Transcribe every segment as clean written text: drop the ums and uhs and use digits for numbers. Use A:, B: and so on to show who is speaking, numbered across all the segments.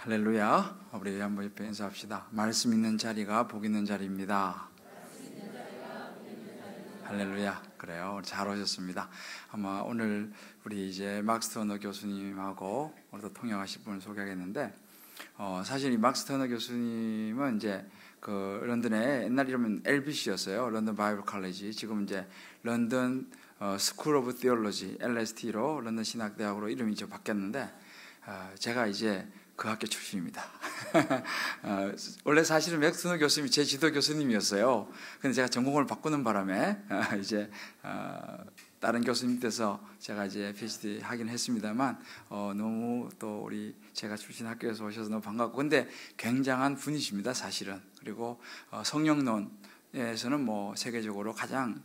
A: 할렐루야. 우리 한번 옆에 인사합시다. 말씀 있는 자리가 복 있는 자리입니다. 할렐루야. 그래요. 잘 오셨습니다. 아마 오늘 우리 이제 막스 터너 교수님하고 오늘도 통역하실 분을 소개하겠는데, 사실 이 막스 터너 교수님은 이제 그 런던에 옛날 이름은 LBC였어요. 런던 바이블 컬리지. 지금 이제 런던 스쿨 오브 티올로지 LST로 런던 신학대학으로 이름이 이제 바뀌었는데, 제가 이제 그 학교 출신입니다. 원래 사실은 맥스 터너 교수님이 제 지도 교수님이었어요. 근데 제가 전공을 바꾸는 바람에 이제 다른 교수님 돼서 제가 이제 PhD 하긴 했습니다만, 너무 또 우리 제가 출신 학교에서 오셔서 너무 반갑고, 근데 굉장한 분이십니다, 사실은. 그리고 성령론에서는 뭐 세계적으로 가장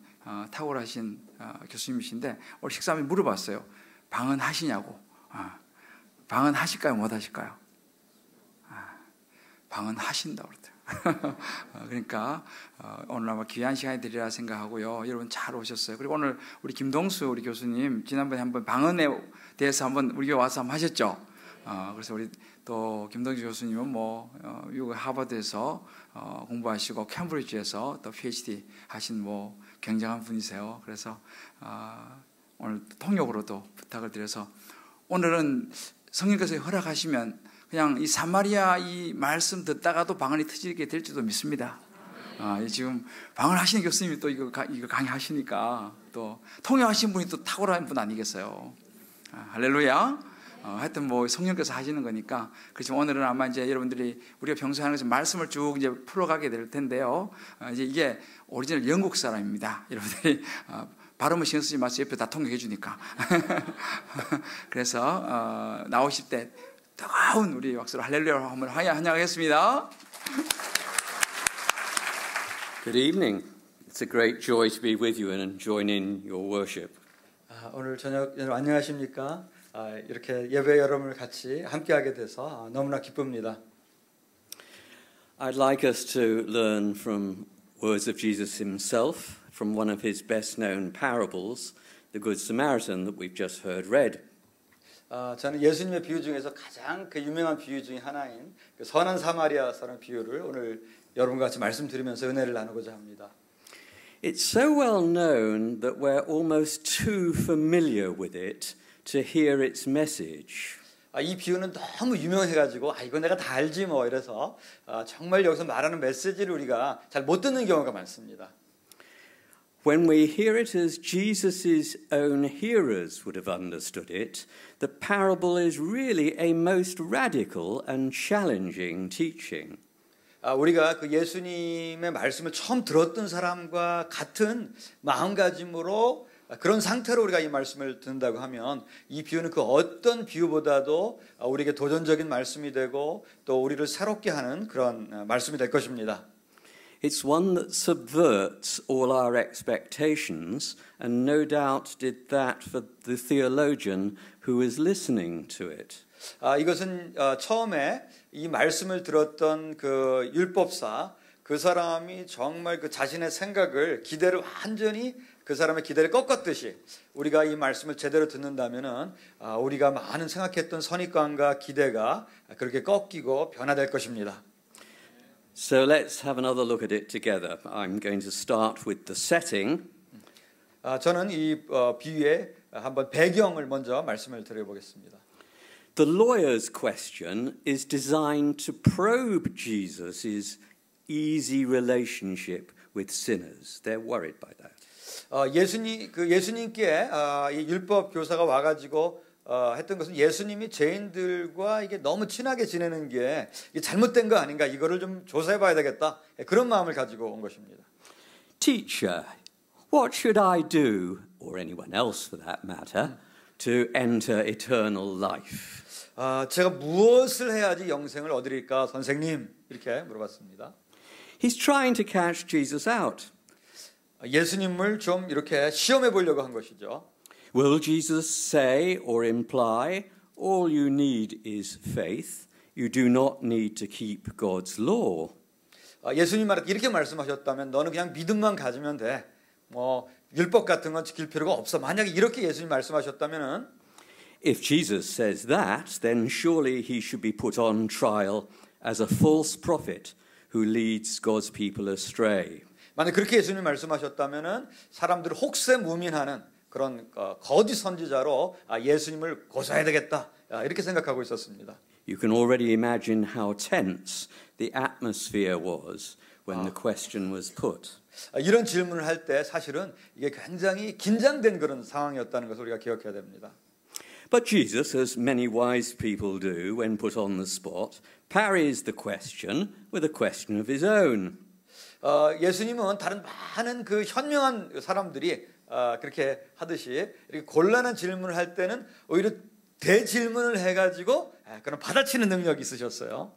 A: 탁월하신 교수님이신데, 오늘 식사하면 물어봤어요. 방언 하시냐고. 방언 하실까요? 못 하실까요? 방언 하신다고 그러더라고요. 그러니까 오늘 아마 귀한 시간이 되리라 생각하고요. 여러분 잘 오셨어요. 그리고 오늘 우리 김동수 우리 교수님 지난번에 한번 방언에 대해서 한번 우리 와서 한번 하셨죠. 그래서 우리 또 김동수 교수님은 뭐 미국 하버드에서 공부하시고 캠브리지에서 또 PhD 하신 뭐 굉장한 분이세요. 그래서 오늘 통역으로도 부탁을 드려서 오늘은 성령께서 허락하시면 그냥 이 사마리아 이 말씀 듣다가도 방언이 터지게 될지도 믿습니다. 지금 방언 하시는 교수님이 또 이거 강의하시니까 또 통역하신 분이 또 탁월한 분 아니겠어요? 할렐루야. 하여튼 뭐 성령께서 하시는 거니까. 그렇지만 오늘은 아마 이제 여러분들이 우리가 평소에 하는 것처럼 말씀을 쭉 이제 풀어가게 될 텐데요. 이제 이게 오리지널 영국 사람입니다. 여러분들이 발음을 신경 쓰지 마세요. 옆에 다 통역해 주니까. 그래서 나오실 때 뜨거운 우리 박수로 할렐루야 한번 환영하겠습니다.
B: Good evening. It's a great joy to be with you and join in your worship.
C: 오늘 저녁 여러분 안녕하십니까? 이렇게 예배 여러분을 같이 함께하게 돼서 너무나 기쁩니다.
B: I'd like us to learn from words of Jesus himself from one of his best-known parables, the Good Samaritan that we've just heard read.
C: 저는 예수님의 비유 중에서 가장 그 유명한 비유 중에 하나인 그 선한 사마리아 사람 비유를 오늘 여러분과 같이 말씀드리면서 은혜를 나누고자 합니다.
B: It's so well known that we're almost too familiar with it to hear its message.
C: 이 비유는 너무 유명해가지고 이거 내가 다 알지 뭐 이래서 정말 여기서 말하는 메시지를 우리가 잘 못 듣는 경우가 많습니다.
B: When we hear it as Jesus' own hearers would have understood it, the parable is really a most radical and challenging teaching.
C: 우리가 그 예수님의 말씀을 처음 들었던 사람과 같은 마음가짐으로 그런 상태로 우리가 이 말씀을 듣는다고 하면 이 비유는 그 어떤 비유보다도 우리에게 도전적인 말씀이 되고 또 우리를 새롭게 하는 그런 말씀이 될 것입니다.
B: It's one that subverts all our expectations, and no doubt did that for the theologian who was listening to it.
C: 이것은 처음에 이 말씀을 들었던 그 율법사 그 사람이 정말 그 자신의 생각을 기대를 완전히 그 사람의 기대를 꺾었듯이 우리가 이 말씀을 제대로 듣는다면은 우리가 많은 생각했던 선입관과 기대가 그렇게 꺾이고 변화될 것입니다.
B: So let's have another look at it together. I'm going to start with the setting.
C: 저는 이 비유의 한번 배경을 먼저 말씀을 드려보겠습니다.
B: The lawyer's question is designed to probe Jesus' easy relationship with sinners. They're worried by that.
C: 예수님께 이 율법 교사가 와가지고 했던 것은 예수님이 죄인들과 이게 너무 친하게 지내는 게 이게 잘못된 거 아닌가 이거를 좀 조사해봐야 되겠다 그런 마음을 가지고 온 것입니다.
B: Teacher, what should I do, or anyone else for that matter, to enter eternal life?
C: 제가 무엇을 해야지 영생을 얻으리까 선생님 이렇게 물어봤습니다.
B: He's trying to catch Jesus out.
C: 예수님을 좀 이렇게 시험해 보려고 한 것이죠.
B: Will Jesus say or imply, all you need is faith, you do not need to keep God's law?
C: 예수님 이렇게 말씀하셨다면 너는 그냥 믿음만 가지면 돼. 뭐 율법 같은 건 지킬 필요가 없어. 만약에 이렇게 예수님 말씀하셨다면은
B: If Jesus says that, then surely he should be put on trial as a false prophet who leads God's people astray.
C: 만약 그렇게 예수님 말씀하셨다면은 사람들을 혹세무민하는 그런 거짓 선지자로 예수님을 고소해야 되겠다 이렇게 생각하고 있었습니다.
B: You can already imagine how tense the atmosphere was when the question was put.
C: 이런 질문을 할 때 사실은 이게 굉장히 긴장된 그런 상황이었다는 것을 우리가 기억해야 됩니다.
B: But Jesus, as many wise people do when put on the spot, parries the question with a question of his own.
C: 예수님은 다른 많은 그 현명한 사람들이 그렇게 하듯이 이렇게 곤란한 질문을 할 때는 오히려 대질문을 해가지고 그런 받아치는 능력이 있으셨어요.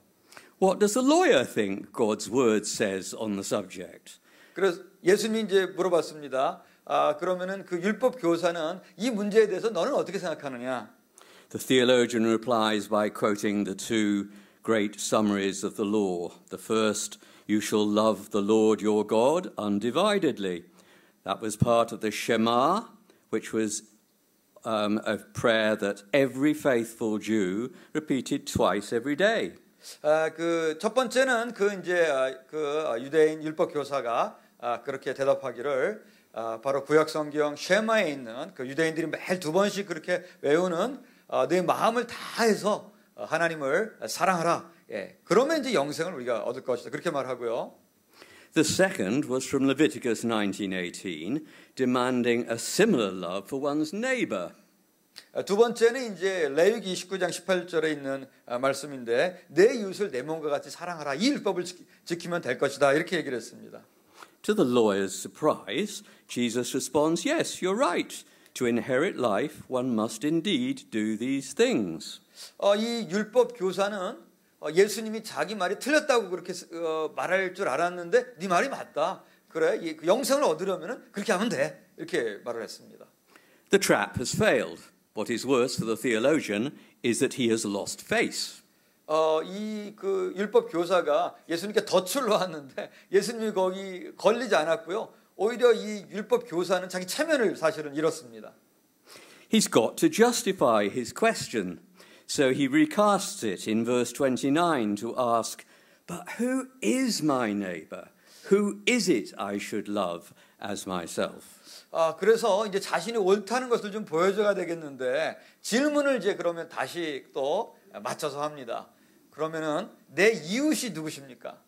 B: What does the lawyer think God's word says on the subject?
C: 그래서 예수님이 이제 물어봤습니다. 그러면은 그 율법 교사는 이 문제에 대해서 너는 어떻게 생각하느냐?
B: The theologian replies by quoting the two great summaries of the law. The first, you shall love the Lord your God undividedly. That was part of the Shema, which was a prayer that every faithful Jew repeated twice every day.
C: 그 첫 번째는 그 이제 그 유대인 율법 교사가 그렇게 대답하기를 바로 구약 성경 쉐마에 있는 그 유대인들이 매일 두 번씩 그렇게 외우는 내 마음을 다해서 하나님을 사랑하라. 예. 그러면 이제 영생을 우리가 얻을 것이다. 그렇게 말하고요.
B: The second was from Leviticus 19:18, demanding a similar love for one's neighbor.
C: 두 번째는 이제 레위기 29장 18절에 있는 말씀인데 내 이웃을 내 몸과 같이 사랑하라. 이 율법을 지키면 될 것이다. 이렇게 얘기를 했습니다.
B: To the lawyer's surprise, Jesus responds, yes, you're right. To inherit life, one must indeed do these things.
C: 이 율법 교사는 예수님이 자기 말이 틀렸다고 그렇게 말할 줄 알았는데 네 말이 맞다. 그래, 영생을 얻으려면 그렇게 하면 돼. 이렇게 말을 했습니다.
B: The trap has failed. What is worse for the theologian is that he has lost face.
C: 이 그 율법 교사가 예수님께 덫을 놓았는데 예수님이 거기 걸리지 않았고요. 오히려 이 율법 교사는 자기 체면을 사실은 잃었습니다.
B: He's got to justify his question. So he recasts it in verse 29 to ask, but who is my neighbor? Who is it I should love as myself?
C: 그래서 이제 자신이 옳다는 것을 좀 보여줘야 되겠는데 질문을 이제 그러면 다시 또 맞춰서 합니다. 그러면은 내 이웃이 누구십니까?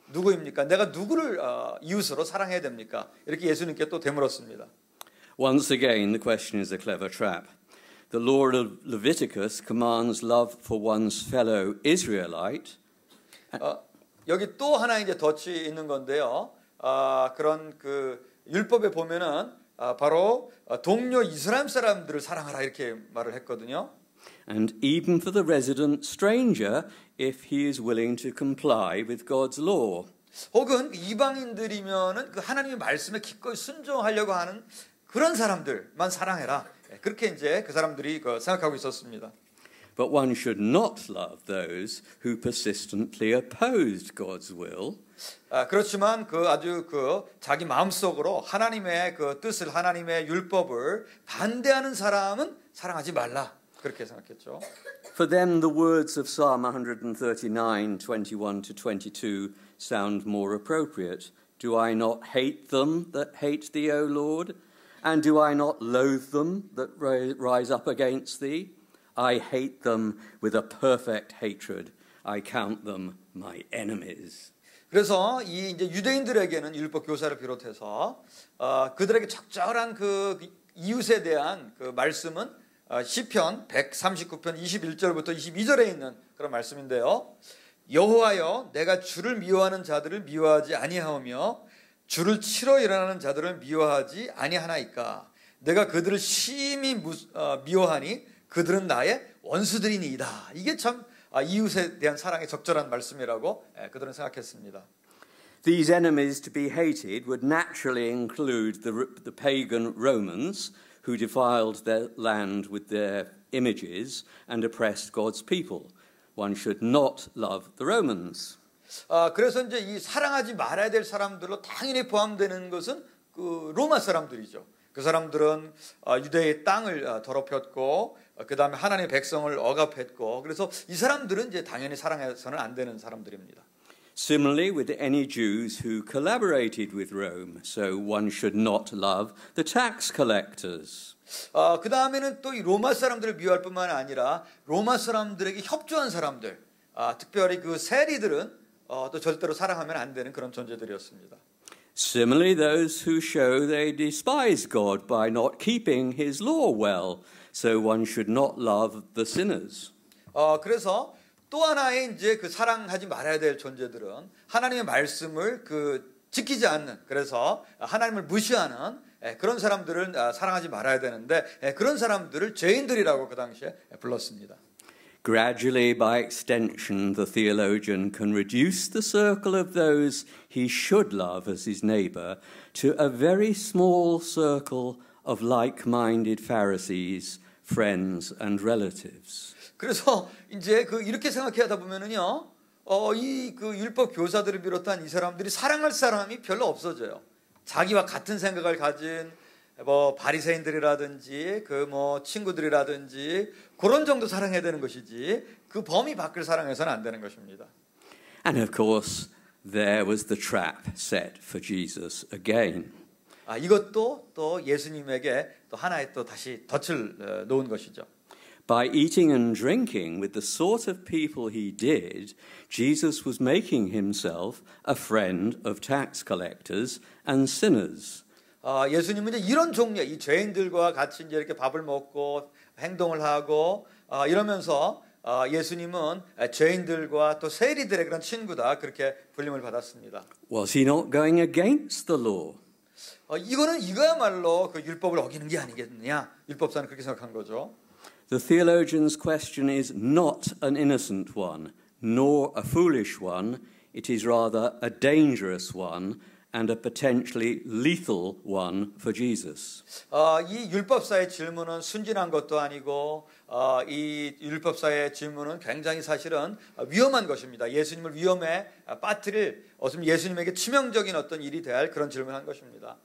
C: 누구입니까? 내가 누구를 이웃으로 사랑해야 됩니까? 이렇게 예수님께 또 되물었습니다.
B: Once again, the question is a clever trap. The law of Leviticus commands love for one's fellow Israelite.
C: 여기 또 하나 이제 덫이 있는 건데요. 그런 그 율법에 보면은 바로 동료 이스라엘 사람들을 사랑하라 이렇게 말을 했거든요.
B: And even for the resident stranger, if he is willing to comply with God's law.
C: 혹은 이방인들이면은 그 하나님의 말씀에 기꺼이 순종하려고 하는 그런 사람들만 사랑해라. 그렇게 이제 그 사람들이 생각하고 있었습니다.
B: But one should not love those who persistently opposed God's will.
C: 그렇지만 아주 자기 마음속으로 하나님의 그 뜻을 하나님의 율법을 반대하는 사람은 사랑하지 말라. 그렇게 생각했죠.
B: For them the words of Psalm 139:21 to 22 sound more appropriate. Do I not hate them that hate thee, O Lord? And do I not loathe them that rise up against thee? I hate them with a perfect hatred. I count them my enemies.
C: 그래서 이 이제 유대인들에게는 율법 교사를 비롯해서 그들에게 적절한 그 이웃에 대한 그 말씀은 시편 139편 21절부터 22절에 있는 그런 말씀인데요. 여호와여, 내가 주를 미워하는 자들을 미워하지 아니하오며 주를 치러 일어나는 자들을 미워하지 아니하나이까. 내가 그들을 심히 미워하니 그들은 나의 원수들이니이다. 이게 참 이웃에 대한 사랑의 적절한 말씀이라고 그들은 생각했습니다.
B: These enemies to be hated would naturally include the pagan Romans who defiled their land with their images and oppressed God's people. One should not love the Romans.
C: 그래서 이제 이 사랑하지 말아야 될 사람들로 당연히 포함되는 것은 그 로마 사람들이죠. 그 사람들은 유대의 땅을 더럽혔고 그 다음에 하나님의 백성을 억압했고, 그래서 이 사람들은 이제 당연히 사랑해서는 안 되는 사람들입니다.
B: Similarly with any Jews who collaborated with Rome, so one should not love the tax collectors.
C: 그 다음에는 또 이 로마 사람들을 미워할 뿐만 아니라 로마 사람들에게 협조한 사람들, 특별히 그 세리들은 또 절대로 사랑하면 안 되는 그런 존재들이었습니다.
B: Similarly, those who show they despise God by not keeping His law well, so one should not love the sinners.
C: 그래서 또 하나의 이제 그 사랑하지 말아야 될 존재들은 하나님의 말씀을 지키지 않는, 그래서 하나님을 무시하는 그런 사람들을 사랑하지 말아야 되는데, 그런 사람들을 죄인들이라고 그 당시에 불렀습니다.
B: Gradually, by extension, the theologian can reduce the circle of those he should love as his neighbor to a very small circle of like-minded Pharisees, friends, and relatives.
C: 그래서 이제 이렇게 생각하다 보면은요, 이 율법 교사들을 비롯한 이 사람들이 사랑할 사람이 별로 없어져요. 자기와 같은 생각을 가진 바리새인들이라든지 친구들이라든지 그런 정도 사랑해야 되는 것이지 그 범위 밖을 사랑해서는 안 되는 것입니다.
B: And of course, there was the trap set for Jesus again.
C: 이것도 또 예수님에게 또 하나의 또 다시 덫을 놓은 것이죠.
B: By eating and drinking with the sort of people he did, Jesus was making himself a friend of tax collectors and sinners.
C: 예수님은 이제 이런 종류, 이 죄인들과 같이 이제 이렇게 밥을 먹고 행동을 하고 이러면서 예수님은 죄인들과 또 세리들의 그런 친구다, 그렇게 불림을 받았습니다.
B: Was he not going against the law?
C: 이거야말로 그 율법을 어기는 게 아니겠느냐? 율법사는 그렇게 생각한 거죠.
B: The theologian's question is not an innocent one, nor a foolish one. It is rather a dangerous one and a potentially lethal one for Jesus.
C: 이 율법사의 질문은 순진한 것도 아니고 이 율법사의 질문은 굉장히 사실은 위험한 것입니다. 예수님을 위험에 빠뜨릴 어쩌면 예수님에게 치명적인 어떤 일이 될 그런 질문을 한 것입니다.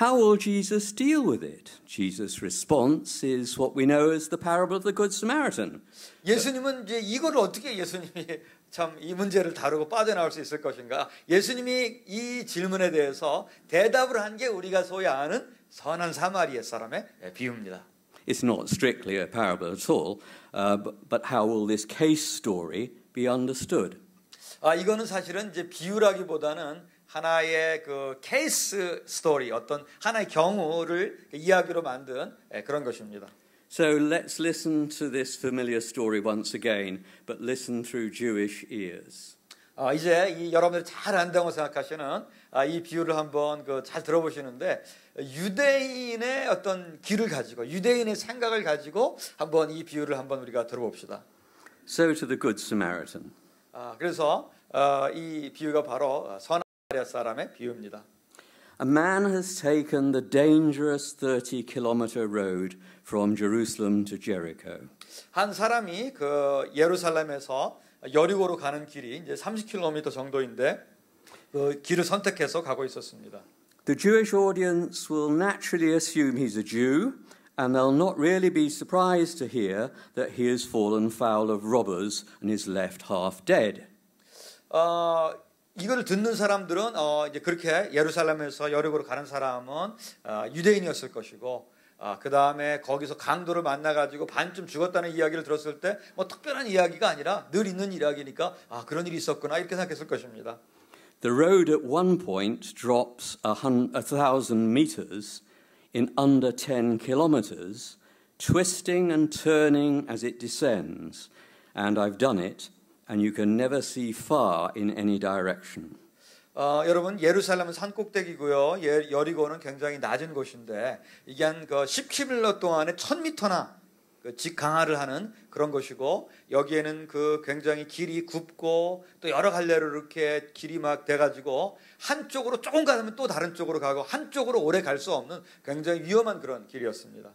B: How will Jesus deal with it? Jesus' response is what we know as the parable of the Good Samaritan.
C: 예수님은 이제 이걸 어떻게 예수님이 참 이 문제를 다루고 빠져나올 수 있을 것인가? 예수님이 이 질문에 대해서 대답을 한 게 우리가 소위 아는 선한 사마리아 사람의 비유입니다.
B: It's not strictly a parable at all, but how will this case story be understood?
C: 이거는 사실은 이제 비유라기보다는 하나의 그 케이스 스토리, 어떤 하나의 경우를 이야기로 만든 그런 것입니다.
B: So let's listen to this familiar story once again, but listen through Jewish ears.
C: 이제 여러분들이 잘 안다고 생각하시는 이 비유를 한번 잘 들어보시는데, 유대인의 어떤 귀를 가지고 유대인의 생각을 가지고 한번 이 비유를 한번 우리가 들어봅시다.
B: So to the Good Samaritan.
C: 그래서 이 비유가 바로 선한 사마리아 사람의 비유입니다.
B: A man has taken the dangerous 30-kilometer road from Jerusalem to Jericho.
C: 한 사람이 예루살렘에서 여리고로 가는 길이 이제 30km 정도인데 그 길을 선택해서 가고 있었습니다.
B: The Jewish audience will naturally assume he's a Jew, and they'll not really be surprised to hear that he has fallen foul of robbers and is left half dead.
C: 이거를 듣는 사람들은 이제 그렇게 예루살렘에서 여리고로 가는 사람은 유대인이었을 것이고, 그 다음에 거기서 강도를 만나가지고 반쯤 죽었다는 이야기를 들었을 때 뭐 특별한 이야기가 아니라 늘 있는 이야기니까 그런 일이 있었구나 이렇게 생각했을 것입니다.
B: The road at one point drops 1,000 meters in under 10 kilometers, twisting and turning as it descends, and I've done it. And you can never see far in any direction.
C: 여러분, 예루살렘은 산꼭대기고요. 여리고는 굉장히 낮은 곳인데 이게 한 10km 동안에 1000m나 직강하를 하는 그런 곳이고, 여기에는 굉장히 길이 굽고 또 여러 갈래로 이렇게 길이 막 돼가지고 한쪽으로 조금 가면 또 다른 쪽으로 가고 한쪽으로 오래 갈 수 없는 굉장히 위험한 그런 길이었습니다.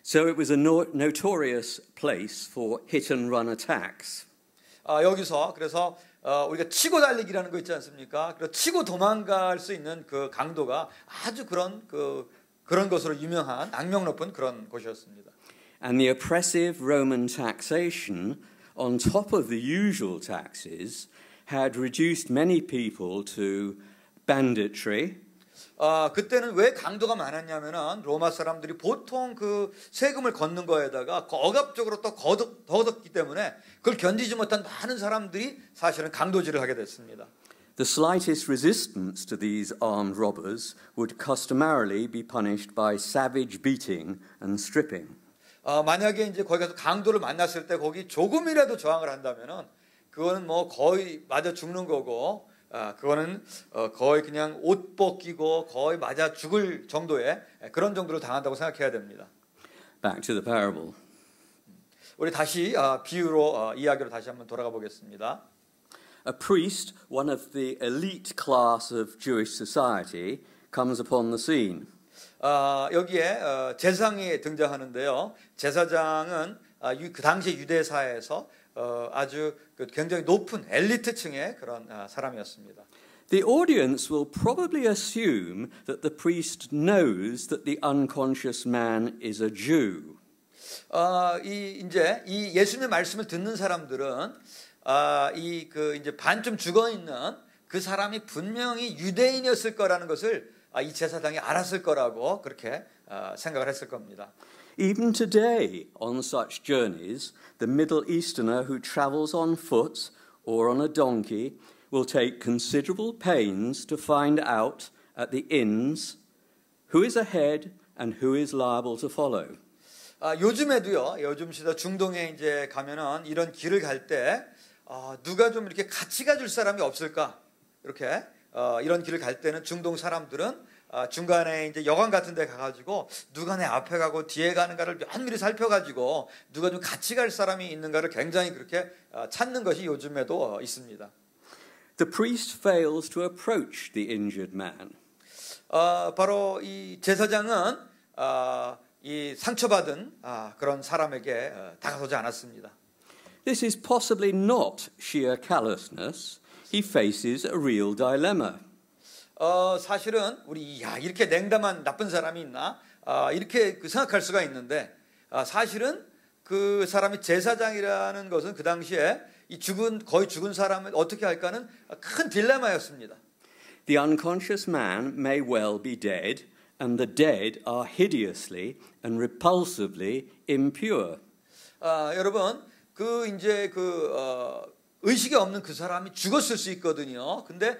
B: So it was a notorious place for hit and run attacks.
C: 여기서 그래서 우리가 치고 달리기라는 거 있지 않습니까? 그래서 치고 도망갈 수 있는 그 강도가 아주 그런 것으로 유명한 악명 높은 그런 곳이었습니다.
B: and the oppressive Roman taxation on top of the usual taxes had reduced many people to banditry.
C: 그때는 왜 강도가 많았냐면은 로마 사람들이 보통 그 세금을 걷는 거에다가 억압적으로 또 거뒀기 때문에 그걸 견디지 못한 많은 사람들이 사실은 강도질을 하게 됐습니다.
B: The slightest resistance to these armed robbers would customarily be punished by savage beating and stripping.
C: 만약에 이제 거기 가서 강도를 만났을 때 거기 조금이라도 저항을 한다면은 그거는 뭐 거의 맞아 죽는 거고, 그거는 거의 그냥 옷 벗기고 거의 맞아 죽을 정도의 그런 정도를 당한다고 생각해야 됩니다.
B: Back to the parable.
C: 우리 다시 비유로 이야기로 다시 한번 돌아가 보겠습니다.
B: A priest, one of the elite class of Jewish society, comes upon the scene.
C: 여기에 제사장이 등장하는데요. 제사장은 그 당시 유대사회에서 아주 굉장히 높은 엘리트층의 그런 사람이었습니다.
B: The audience will probably assume that the priest knows that the unconscious man is a Jew.
C: 이제 이 예수님의 말씀을 듣는 사람들은 이제 반쯤 죽어 있는 그 사람이 분명히 유대인이었을 거라는 것을 이 제사장이 알았을 거라고 그렇게 생각을 했을 겁니다.
B: Even today, on such journeys, the Middle Easterner who travels on foot or on a donkey will take considerable pains to find out at the inns who is ahead and who is liable to follow.
C: 요즘에도요, 요즘 시대 중동에 이제 가면은 이런 길을 갈 때 누가 좀 이렇게 같이 가줄 사람이 없을까? 이렇게 이런 길을 갈 때는 중동 사람들은 중간에 이제 여관 같은 데 가가지고 누가 내 앞에 가고 뒤에 가는가를 면밀히 살펴가지고 누가 좀 같이 갈 사람이 있는가를 굉장히 그렇게 찾는 것이 요즘에도 있습니다.
B: The priest fails to approach the injured man.
C: 바로 이 제사장은 이 상처받은 그런 사람에게 다가서지 않았습니다.
B: This is possibly not sheer callousness. He faces a real dilemma.
C: 사실은 우리 이렇게 냉담한 나쁜 사람이 있나 이렇게 생각할 수가 있는데 사실은 그 사람이 제사장이라는 것은 그 당시에 이 거의 죽은 사람을 어떻게 할까는 큰 딜레마였습니다.
B: The unconscious man may well be dead, and the dead are hideously and repulsively impure.
C: 여러분 이제 의식이 없는 그 사람이 죽었을 수 있거든요. 근데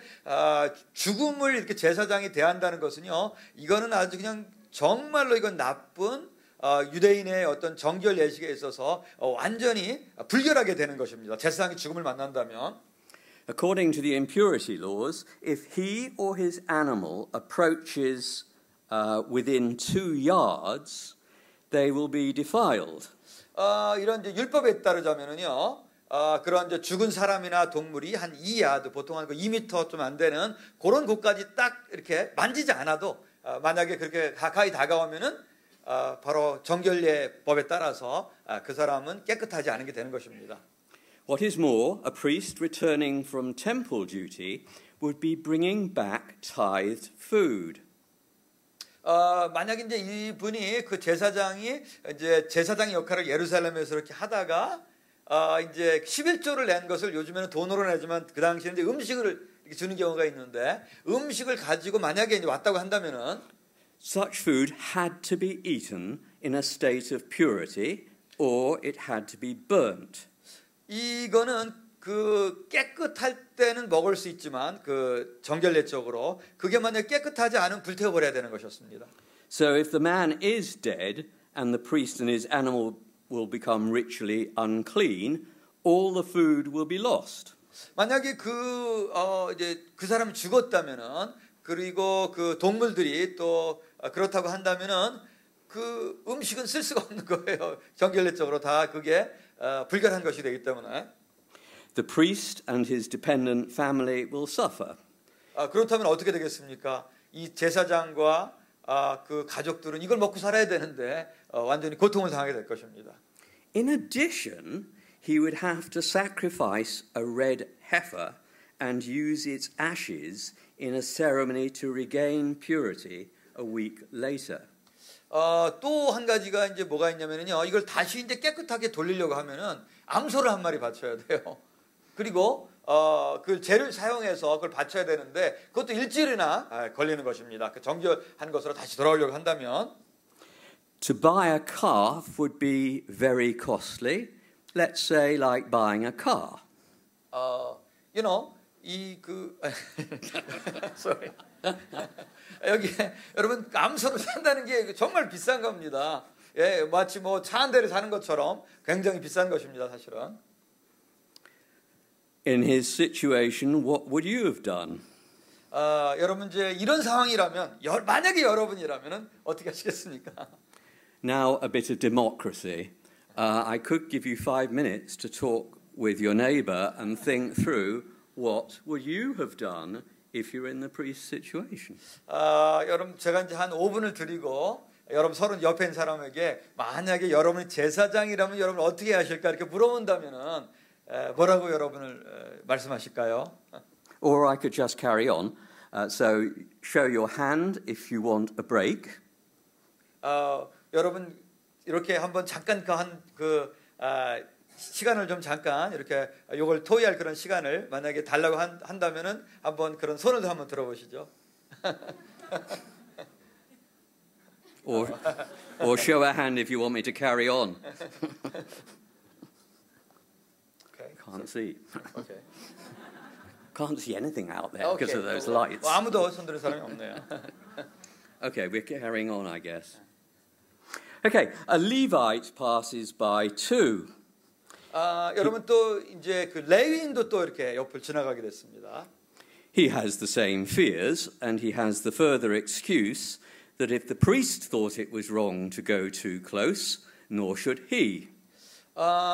C: 죽음을 이렇게 제사장이 대한다는 것은요, 이거는 아주 그냥 정말로 이건 나쁜 유대인의 어떤 정결 예식에 있어서 완전히 불결하게 되는 것입니다. 제사장이 죽음을 만난다면.
B: According to the impurity laws, if he or his animal approaches within 2 yards, they will be defiled.
C: 이런 이제 율법에 따르자면은요, 그런 이제 죽은 사람이나 동물이 한 2야드, 보통 한 2m 좀 안 되는 그런 곳까지 딱 이렇게 만지지 않아도 만약에 그렇게 가까이 다가오면은 바로 정결례법에 따라서 그 사람은 깨끗하지 않은 게 되는 것입니다.
B: What is more, a priest returning from temple duty would be bringing back tithed food.
C: 만약에 이제 이분이 그 제사장이 이제 제사장 역할을 예루살렘에서 이렇게 하다가 이제 11조를 낸 것을 요즘에는 돈으로 내지만 그 당시에는 이제 음식을 이렇게 주는 경우가 있는데 음식을 가지고 만약에 이제 왔다고 한다면은
B: Such food had to be eaten in a state of purity or it had to be burnt.
C: 이거는 그 깨끗할 때는 먹을 수 있지만 그 정결례적으로 그게 만약 깨끗하지 않으면 불태워 버려야 되는 것이었습니다.
B: So if the man is dead and the priest and his animal will become ritually unclean, all the food will be lost.
C: 만약에 이제 그 사람이 죽었다면은 그리고 그 동물들이 또 그렇다고 한다면은 그 음식은 쓸 수가 없는 거예요. 정결례적으로 다 그게 불결한 것이 되기 때문에.
B: The priest and his dependent family will suffer.
C: 그렇다면 어떻게 되겠습니까? 이 제사장과 그 가족들은 이걸 먹고 살아야 되는데 완전히 고통을 당하게 될 것입니다.
B: In addition, he would have to sacrifice a red heifer and use its ashes in a ceremony to regain purity a week later.
C: 또 한 가지가 이제 뭐가 있냐면요, 이걸 다시 이제 깨끗하게 돌리려고 하면은 암소를 한 마리 바쳐야 돼요. 그리고 그 재를 사용해서 그걸 바쳐야 되는데 그것도 일주일이나 걸리는 것입니다. 그 정결한 것으로 다시 돌아오려고 한다면.
B: To buy a calf would be very costly. Let's say like buying a car.
C: You know, sorry. 여기 여러분 암소를 산다는 게 정말 비싼 겁니다. 예, 마치 뭐 차 한 대를 사는 것처럼 굉장히 비싼 것입니다, 사실은.
B: In his situation, what would you have done?
C: 여러분 이제 이런 상황이라면 만약에 여러분이라면은 어떻게 하시겠습니까?
B: Now a bit of democracy. I could give you 5 minutes to talk with your neighbour and think through what would you have done if you're in the priest's situation.
C: 여러분 제가 이제 한 5분을 드리고 여러분 서로 옆에 있는 사람에게 만약에 여러분이 제사장이라면 여러분 어떻게 하실까 이렇게 물어본다면은 뭐라고 여러분을 말씀하실까요?
B: Or I could just carry on. So show your hand if you want a break.
C: 여러분 이렇게 한번 잠깐 시간을 좀 잠깐 이렇게 요걸 토의할 그런 시간을 만약에 달라고 한다면은 한번 그런 손을 한번 들어보시죠.
B: Or show a hand if you want me to carry on.
C: Okay.
B: Can't see.
C: Okay.
B: Can't see anything out there because of those lights.
C: 아무도 손 드는 사람이 없네요.
B: Okay, we're carrying on, I guess. Okay, a Levite passes by too.
C: 여러분 또 이제 그 레위인도 또 이렇게 옆을 지나가게 됐습니다.
B: He has the same fears, and he has the further excuse that if the priest thought it was wrong to go too close, nor should he.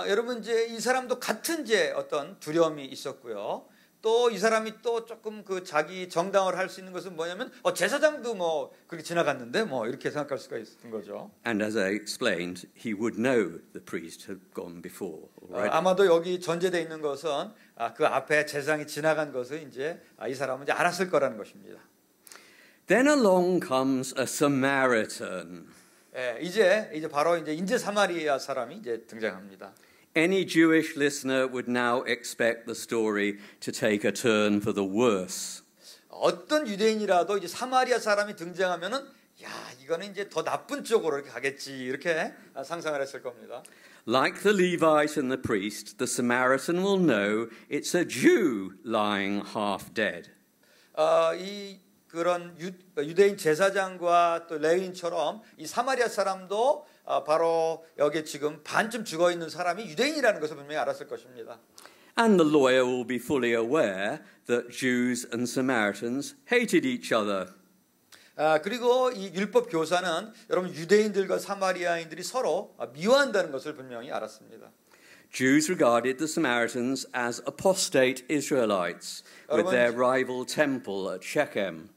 C: 여러분 이제 이 사람도 같은 이제 어떤 두려움이 있었고요. 또 이 사람이 또 조금 그 자기 정당을 할 수 있는 것은 뭐냐면 제사장도 뭐 그렇게 지나갔는데 뭐 이렇게 생각할 수가 있는 거죠.
B: And as I explained, he would know the priest had gone before already.
C: 아마도 여기 전제되어 있는 것은 그 앞에 제사장이 지나간 것을 이제 이 사람은 이제 알았을 거라는 것입니다.
B: Then along comes a Samaritan.
C: 예, 이제 바로 이제 인제 사마리아 사람이 이제 등장합니다.
B: Any Jewish listener would now expect the story to take a turn for the worse.
C: 어떤 유대인이라도 이제 사마리아 사람이 등장하면은 야, 이거는 이제 더 나쁜 쪽으로 이렇게 가겠지 이렇게 상상을 했을 겁니다.
B: Like the Levite and the priest, the Samaritan will know it's a Jew lying half dead.
C: 이 그런 유대인 제사장과 또 레위인처럼 이 사마리아 사람도 바로 여기 지금 반쯤 죽어 있는 사람이 유대인이라는 것을 분명히 알았을 것입니다.
B: And the lawyer will be fully aware that Jews and Samaritans hated each other.
C: 그리고 이 율법 교사는 여러분 유대인들과 사마리아인들이 서로 미워한다는 것을 분명히 알았습니다.
B: Jews regarded the Samaritans as apostate Israelites with their rival temple at Shechem.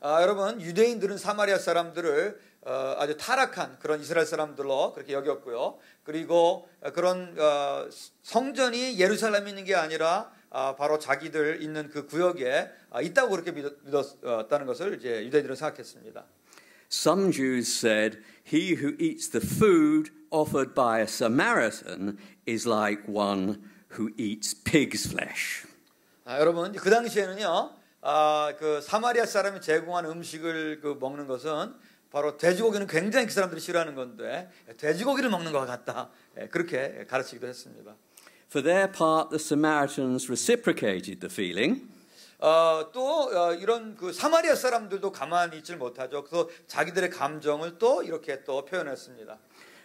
C: 여러분 유대인들은 사마리아 사람들을 아주 타락한 그런 이스라엘 사람들로 그렇게 여겼고요. 그리고 그런 성전이 예루살렘에 있는 게 아니라 바로 자기들 있는 그 구역에 있다고 그렇게 믿었다는 것을 이제 유대인들은 생각했습니다.
B: Some Jews said, "He who eats the food offered by a Samaritan is like one who eats pig's flesh."
C: 여러분 그 당시에는요, 그 사마리아 사람이 제공한 음식을 먹는 것은 바로 돼지고기는 굉장히 그 사람들이 싫어하는 건데 돼지고기를 먹는 것 같다 그렇게 가르치기도 했습니다.
B: For their part, the Samaritans reciprocated the feeling.
C: 또 이런 그 사마리아 사람들도 가만히 있질 못하죠. 그래서 자기들의 감정을 또 이렇게 또 표현했습니다.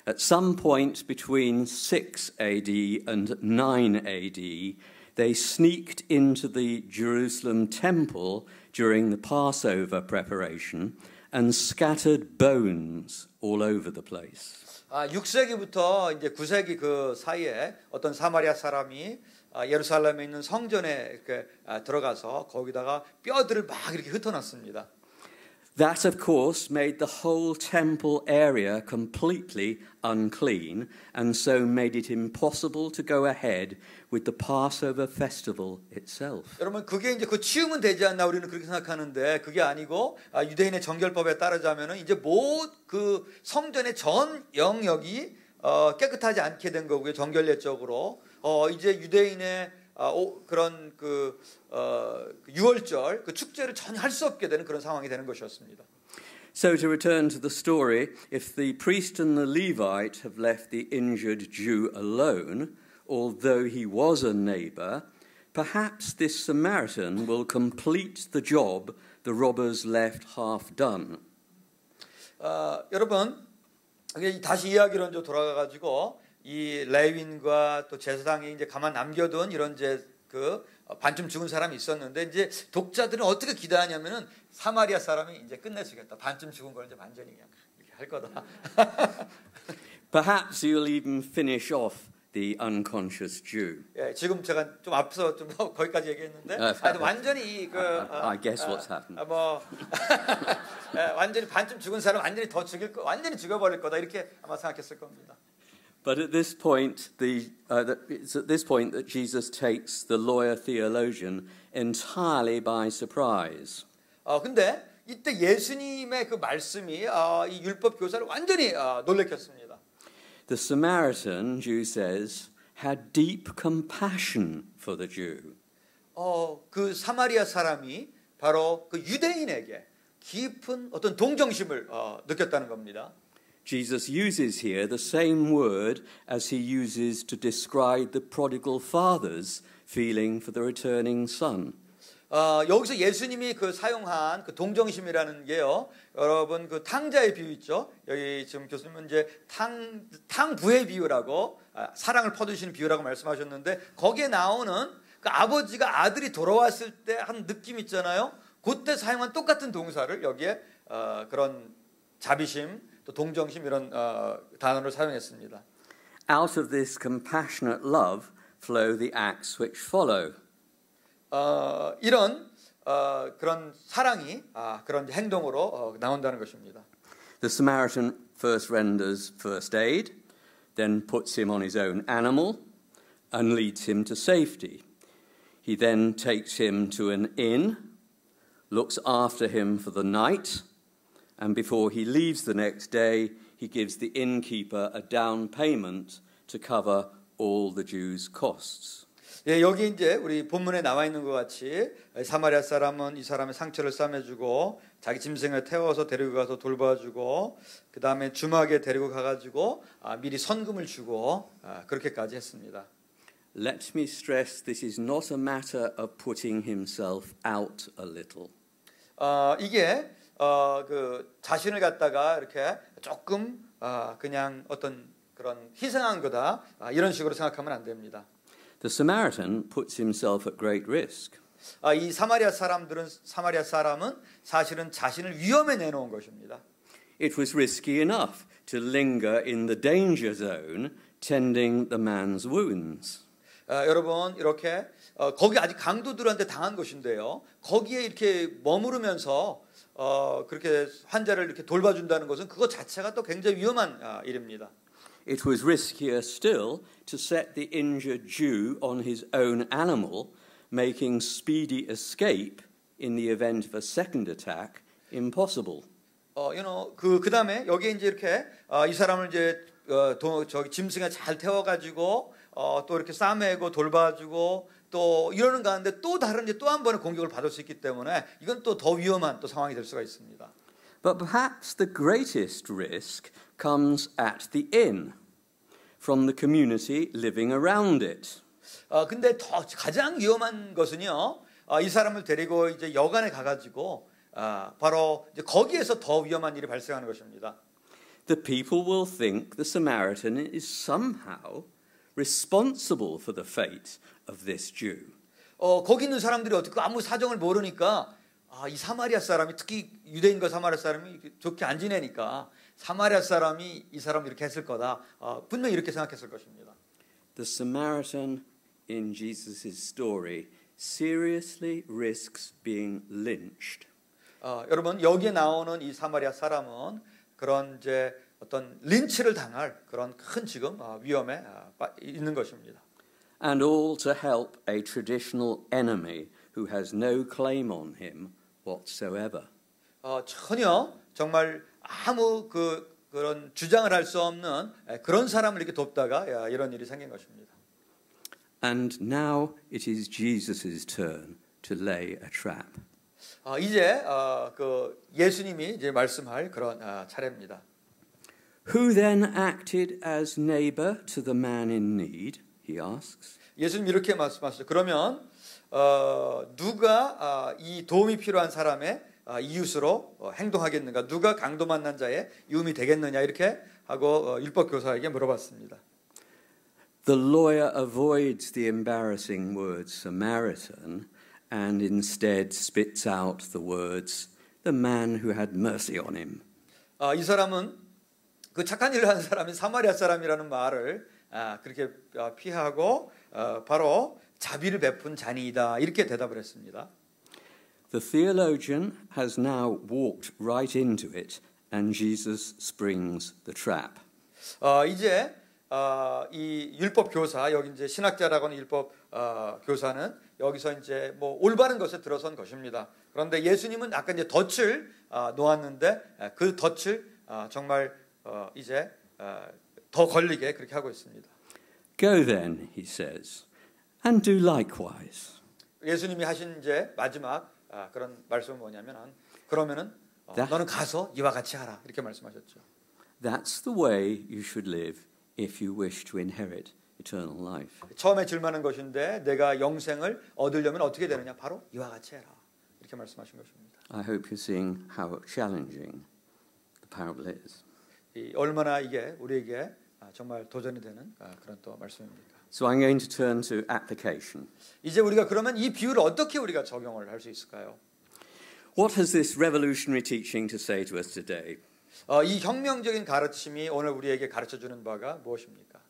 B: At some point between 6 AD and 9 AD, they sneaked into the Jerusalem temple during the Passover preparation and scattered bones all over the place.
C: 6세기부터 이제 9세기 그 사이에 어떤 사마리아 사람이 예루살렘에 있는 성전에 이렇게 들어가서 거기다가 뼈들을 막 이렇게 흩어놨습니다.
B: That, of course, made the whole temple area completely unclean and so made it impossible to go ahead with the Passover festival itself.
C: 여러분 그게 이제 그 치우면 되지 않나 우리는 그렇게 생각하는데 그게 아니고 유대인의 정결법에 따르자면은 이제 그 성전의 전 영역이 깨끗하지 않게 된 거고요. 정결례적으로 이제 유대인의 그런 그 유월절 그 축제를 전혀 할 수 없게 되는 그런 상황이 되는 것이었습니다.
B: So to return to the story, if the priest and the Levite have left the injured Jew alone, although he was a neighbor, perhaps this Samaritan will complete the job the robbers left half done.
C: 여러분 다시 이야기로 이제 돌아가가지고 이 레위인과 또 제사장이 이제 가만 남겨둔 이런 이제 그 반쯤 죽은 사람이 있었는데 이제 독자들은 어떻게 기대하냐면은 사마리아 사람이 이제 끝내주겠다. 반쯤 죽은 걸 이제 완전히 그냥 이렇게 할 거다.
B: Perhaps you'll even finish off the unconscious Jew.
C: 예, 지금 제가 좀 앞서 좀 거기까지 얘기했는데 완전히
B: I guess what's happened.
C: 완전히 반쯤 죽은 사람 완전히 완전히 죽여버릴 거다 이렇게 아마 생각했을 겁니다.
B: But at this point, it's at this point that Jesus takes the lawyer theologian entirely by surprise.
C: 근데 이때 예수님의 그 말씀이 이 율법 교사를 완전히 놀래켰습니다.
B: The Samaritan, Jew says, had deep compassion for the Jew.
C: 그 사마리아 사람이 바로 그 유대인에게 깊은 어떤 동정심을 느꼈다는 겁니다.
B: Jesus uses here the same word as he uses to describe the prodigal father's feeling for the returning son.
C: 여기서 예수님이 그 사용한 그 동정심이라는 게요, 여러분 그 탕자의 비유 있죠? 여기 지금 교수님은 이제 탕부의 비유라고 사랑을 퍼주시는 비유라고 말씀하셨는데 거기에 나오는 그 아버지가 아들이 돌아왔을 때 한 느낌 있잖아요. 그때 사용한 똑같은 동사를 여기에 그런 자비심 또 동정심 이런 단어를 사용했습니다.
B: Out of this compassionate love flow the acts which follow.
C: 이런 그런 사랑이 그런 행동으로 나온다는 것입니다.
B: The Samaritan first renders first aid, then puts him on his own animal and leads him to safety. He then takes him to an inn, looks after him for the night, and before he leaves the next day, he gives the innkeeper a down payment to cover all the Jews' costs.
C: 예, 여기 이제 우리 본문에 나와 있는 것 같이 사마리아 사람은 이 사람의 상처를 싸매주고 자기 짐승을 태워서 데리고 가서 돌봐주고 그 다음에 주막에 데리고 가가지고 미리 선금을 주고 그렇게까지 했습니다.
B: Let me stress this is not a matter of putting himself out a little.
C: 이게 그 자신을 갖다가 이렇게 조금 그냥 어떤 그런 희생한 거다 이런 식으로 생각하면 안 됩니다.
B: The Samaritan puts himself at great risk.
C: 이 사마리아 사람은 사실은 자신을 위험에 내놓은 것입니다.
B: It was risky enough to linger in the danger zone, tending the man's wounds.
C: 여러분 이렇게 거기 아직 강도들한테 당한 것인데요. 거기에 이렇게 머무르면서 그렇게 환자를 이렇게 돌봐준다는 것은 그것 자체가 또 굉장히 위험한 일입니다.
B: It was riskier still to set the injured Jew on his own animal, making speedy escape in the event of a second attack impossible.
C: 그다음에 여기 이제 이렇게 이 사람을 이제 저기 짐승에 잘 태워가지고 또 이렇게 싸매고 돌봐주고 또 이러는 가운데 또 다른 이제 또 한 번의 공격을 받을 수 있기 때문에 이건 또 더 위험한 또 상황이 될 수가 있습니다.
B: But perhaps the greatest risk comes at the inn, from the community living around it.
C: 근데 더 가장 위험한 것은요, 이 사람을 데리고 이제 여관에 가가지고 바로 이제 거기에서 더 위험한 일이 발생하는 것입니다.
B: The people will think the Samaritan is somehow responsible for the fate of this Jew.
C: 거기 있는 사람들이 어떻게 아무 사정을 모르니까 이 사마리아 사람이 특히 유대인과 사마리아 사람이 좋게 안 지내니까 사마리아 사람이 이 사람을 이렇게 했을 거다. 분명히 이렇게 생각했을 것입니다.
B: The Samaritan in Jesus' story seriously risks being lynched.
C: 여러분 여기에 나오는 이 사마리아 사람은 그런 이제 어떤 린치를 당할 그런 큰 지금 위험에 있는 것입니다.
B: And all to help a traditional enemy who has no claim on him whatsoever.
C: 전혀 정말 아무 그런 주장을 할 수 없는 그런 사람을 이렇게 돕다가 이런 일이 생긴 것입니다.
B: And now it is Jesus' turn to lay a trap.
C: 이제 그 예수님이 이제 말씀할 그런 차례입니다.
B: Who then acted as neighbor to the man in need? He asks.
C: 예수님 이렇게 말씀하셨죠. 그러면 누가 이 도움이 필요한 사람의 이웃으로 행동하겠는가? 누가 강도 만난 자의 이웃이 되겠느냐? 이렇게 하고 율법 교사에게 물어봤습니다.
B: The lawyer avoids the embarrassing word Samaritan and instead spits out the words the man who had mercy on him.
C: 이 사람은 그 착한 일을 하는 사람이 사마리아 사람이라는 말을 그렇게 피하고 바로 자비를 베푼 자니이다 이렇게 대답을 했습니다.
B: The theologian has now walked right into it, and Jesus springs the trap.
C: 이제 이 율법 교사 여기 이제 신학자라고 하는 율법 교사는 여기서 이제 뭐 올바른 것에 들어선 것입니다. 그런데 예수님은 아까 이제 덫을 놓았는데 그 덫을 정말 이제 더 걸리게 그렇게 하고 있습니다.
B: Go then, he says, and do likewise.
C: 예수님이 하신 이제 마지막 그런 말씀은 뭐냐면은 그러면은 너는 가서 이와 같이 하라 이렇게 말씀하셨죠.
B: That's the way you should live if you wish to inherit eternal life.
C: 처음에 질문한 것인데 내가 영생을 얻으려면 어떻게 되느냐? 바로 이와 같이 해라 이렇게 말씀하신 것입니다.
B: I hope you're seeing how challenging the parable is.
C: 얼마나 이게 우리에게 정말 도전이 되는 그런 또 말씀입니다.
B: So I'm going to turn to application.
C: 이제 우리가 그러면 이 비유를 어떻게 우리가 적용을 할 수 있을까요?
B: What has this revolutionary teaching to say to us today?
C: 이 혁명적인 가르침이 오늘 우리에게 가르쳐 주는 바가 무엇입니까?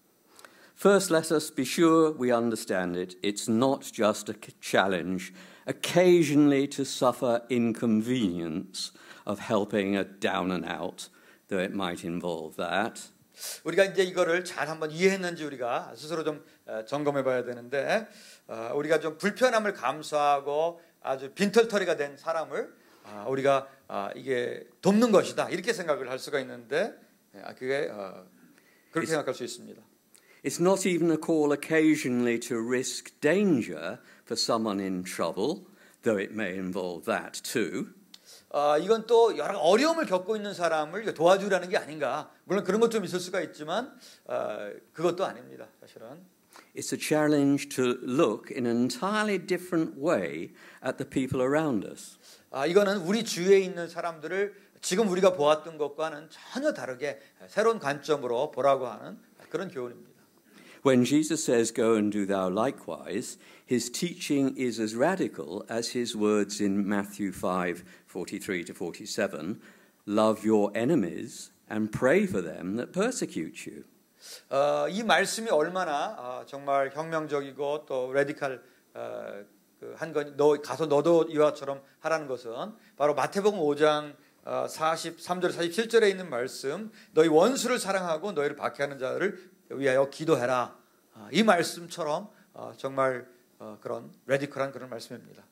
B: First, let us be sure we understand it. It's not just a challenge occasionally to suffer inconvenience of helping a down and out, though it might involve that.
C: 우리가 이제 이거를 잘 한번 이해했는지 우리가 스스로 좀 점검해 봐야 되는데 우리가 좀 불편함을 감수하고 아주 빈털터리가 된 사람을 우리가 이게 돕는 것이다 이렇게 생각을 할 수가 있는데 그게 그렇게 생각할 수 있습니다.
B: It's not even a call occasionally to risk danger for someone in trouble, though it may involve that too.
C: 이건 또 여러 어려움을 겪고 있는 사람을 도와주라는 게 아닌가. 물론 그런 것 좀 있을 수가 있지만 그것도 아닙니다. 사실은.
B: It's a challenge to look in an entirely different way at the people around us.
C: 이거는 우리 주위에 있는 사람들을 지금 우리가 보았던 것과는 전혀 다르게 새로운 관점으로 보라고 하는 그런 교훈입니다.
B: When Jesus says, "Go and do thou likewise," his teaching is as radical as his words in Matthew 5:43 to 47, "Love your enemies and pray for them that persecute you."
C: 이 말씀이 얼마나 정말 혁명적이고 또 레디컬 한 건 너 가서 너도 이와처럼 하라는 것은 바로 마태복음 5장 43절 47절에 있는 말씀 너희 원수를 사랑하고 너희를 박해하는 자를 위하여 기도해라. 이 말씀처럼 정말 그런 레디컬한 그런 말씀입니다.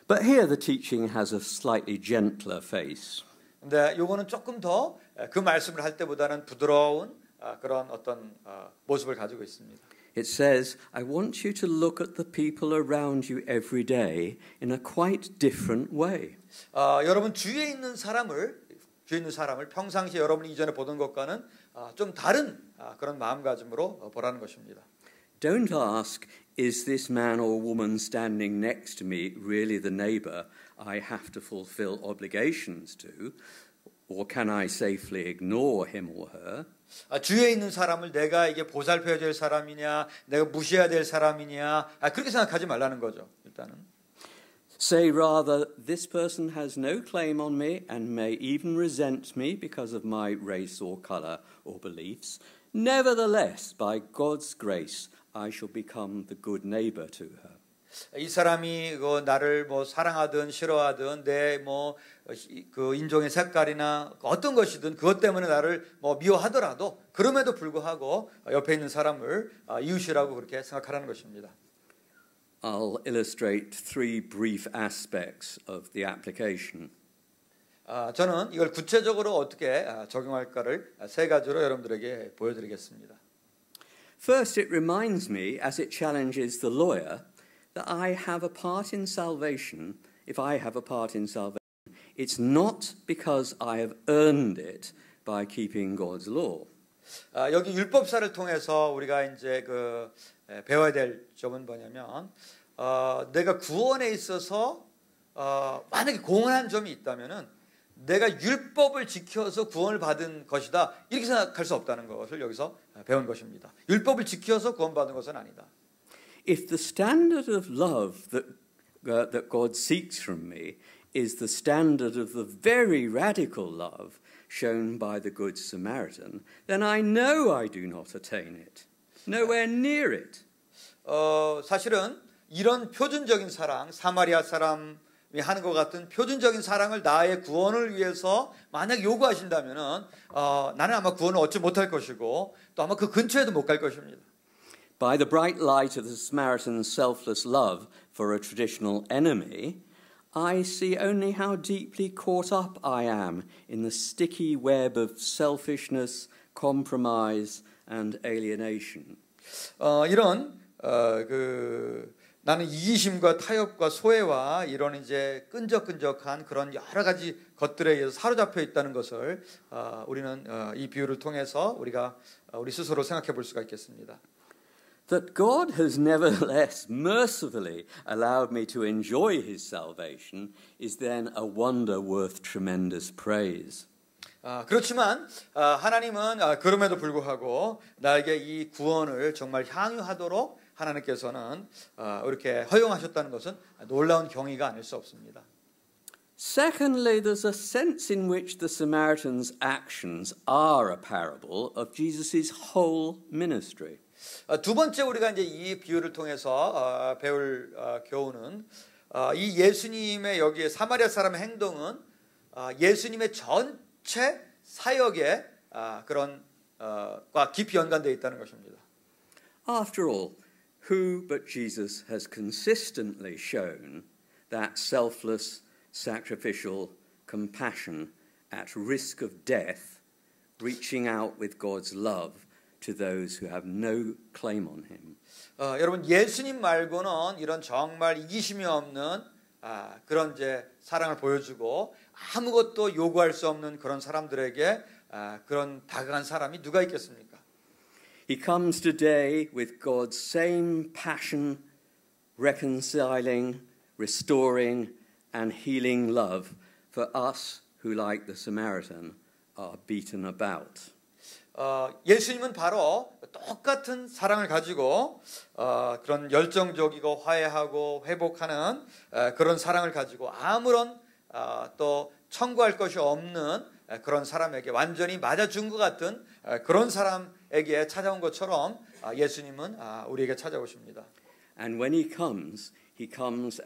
B: But here the teaching has a slightly gentler face.
C: 근데 요거는 조금 더 그 말씀을 할 때보다는 부드러운 그런 어떤 모습을 가지고 있습니다.
B: It says, "I want you to look at the people around you every day in a quite different way."
C: 여러분 주위에 있는 사람을 평상시에 여러분이 이전에 보던 것과는 좀 다른 그런 마음가짐으로 보라는 것입니다.
B: Don't ask, "Is this man or woman standing next to me really the neighbor I have to fulfill obligations to? Or can I safely ignore him or her?"
C: 주위에 있는 사람을 내가 이게 보살펴야 될 사람이냐, 내가 무시해야 될 사람이냐, 그렇게 생각하지 말라는 거죠. 일단은.
B: Say rather, "This person has no claim on me and may even resent me because of my race or color or beliefs. Nevertheless, by God's grace, I shall become the good neighbor to her."
C: 이 사람이 그 나를 뭐 사랑하든 싫어하든 내 뭐 그 인종의 색깔이나 어떤 것이든 그것 때문에 나를 뭐 미워하더라도 그럼에도 불구하고 옆에 있는 사람을 이웃이라고 그렇게 생각하라는 것입니다.
B: I'll illustrate three brief aspects of the application.
C: 저는 이걸 구체적으로 어떻게 적용할까를 세 가지로 여러분들에게 보여드리겠습니다.
B: First, it reminds me, as it challenges the lawyer, that I have a part in salvation. If I have a part in salvation, it's not because I have earned it by keeping God's law.
C: 여기 율법사를 통해서 우리가 이제 그 배워야 될 점은 뭐냐면 내가 구원에 있어서 만약에 공헌한 점이 있다면은 내가 율법을 지켜서 구원을 받은 것이다 이렇게 생각할 수 없다는 것을 여기서 배운 것입니다. 율법을 지켜서 구원받은 것은 아니다.
B: If the standard of love that God seeks from me is the standard of the very radical love shown by the Good Samaritan, then I know I do not attain it. Nowhere near it.
C: 사실은 이런 표준적인 사랑, 사마리아 사람이 하는 것 같은 표준적인 사랑을 나의 구원을 위해서 만약 요구하신다면은 나는 아마 구원을 얻지 못할 것이고 또 아마 그 근처에도 못 갈 것입니다.
B: By the bright light of the Samaritan's selfless love for a traditional enemy, I see only how deeply caught up I am in the sticky web of selfishness, compromise, and alienation.
C: 이런 나는 이기심과 타협과 소외와 이런 이제 끈적끈적한 그런 여러 가지 것들에 의해서 사로잡혀 있다는 것을 우리는 이 비유를 통해서 우리 스스로 생각해 볼 수가 있겠습니다.
B: That God has nevertheless mercifully allowed me to enjoy his salvation is then a wonder worth tremendous praise.
C: 그렇지만 하나님은 그럼에도 불구하고 나에게 이 구원을 정말 향유하도록 하나님께서는 이렇게 허용하셨다는 것은 놀라운 경이가 아닐 수 없습니다.
B: Secondly, there's a sense in which the Samaritan's actions are a parable of Jesus' whole ministry.
C: 두 번째 우리가 이제 이 비유를 통해서 배울 교훈은 이 예수님의 여기에 사마리아 사람의 행동은 예수님의 전체 사역의 그런 과 깊이 연관되어 있다는 것입니다.
B: After all, who but Jesus has consistently shown that selfless, sacrificial compassion at risk of death, reaching out with God's love to those who have no claim on him.
C: 여러분 예수님 말고는 이런 정말 이기심이 없는 그런 이제 사랑을 보여주고 아무것도 요구할 수 없는 그런 사람들에게 그런 다가간 사람이 누가 있겠습니까?
B: He comes today with God's same passion, reconciling, restoring, and healing love for us who, like the Samaritan, are beaten about.
C: 예수님은 바로 똑같은 사랑을 가지고 그런 열정적이고 화해하고 회복하는 그런 사랑을 가지고 아무런 또 청구할 것이 없는 그런 사람에게 완전히 맞아준 것 같은 그런 사람에게 찾아온 것처럼 예수님은 우리에게 찾아오십니다.
B: And when he comes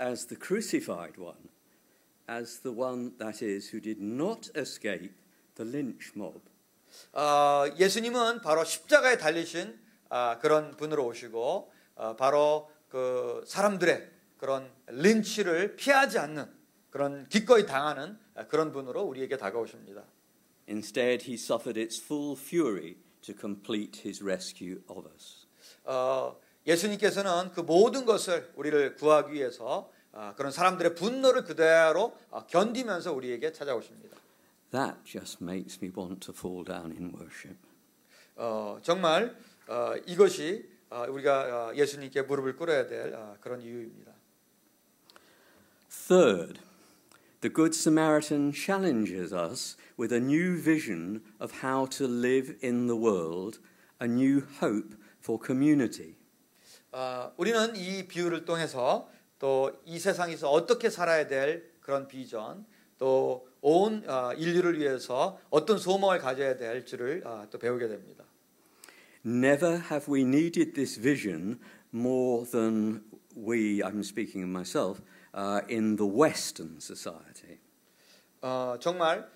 B: as the crucified one, as the one, that is, who did not escape the lynch mob.
C: 예수님은 바로 십자가에 달리신 그런 분으로 오시고 바로 그 사람들의 그런 린치를 피하지 않는 그런 기꺼이 당하는 그런 분으로 우리에게 다가오십니다.
B: Instead, he suffered its full fury to complete his rescue of us.
C: 예수님께서는 그 모든 것을 우리를 구하기 위해서 그런 사람들의 분노를 그대로 견디면서 우리에게 찾아오십니다.
B: That just makes me want to fall down in worship.
C: 정말 이것이 우리가 예수님께 무릎을 꿇어야 될 그런 이유입니다.
B: Third, the Good Samaritan challenges us with a new vision of how to live in the world, a new hope for community.
C: 우리는 이 비유를 통해서 또 이 세상에서 어떻게 살아야 될 그런 비전, 또 온 인류를 위해서 어떤 소망을 가져야 될지를 또 배우게 됩니다.
B: Never have we needed this vision more than I'm speaking of myself, in the Western society.
C: 정말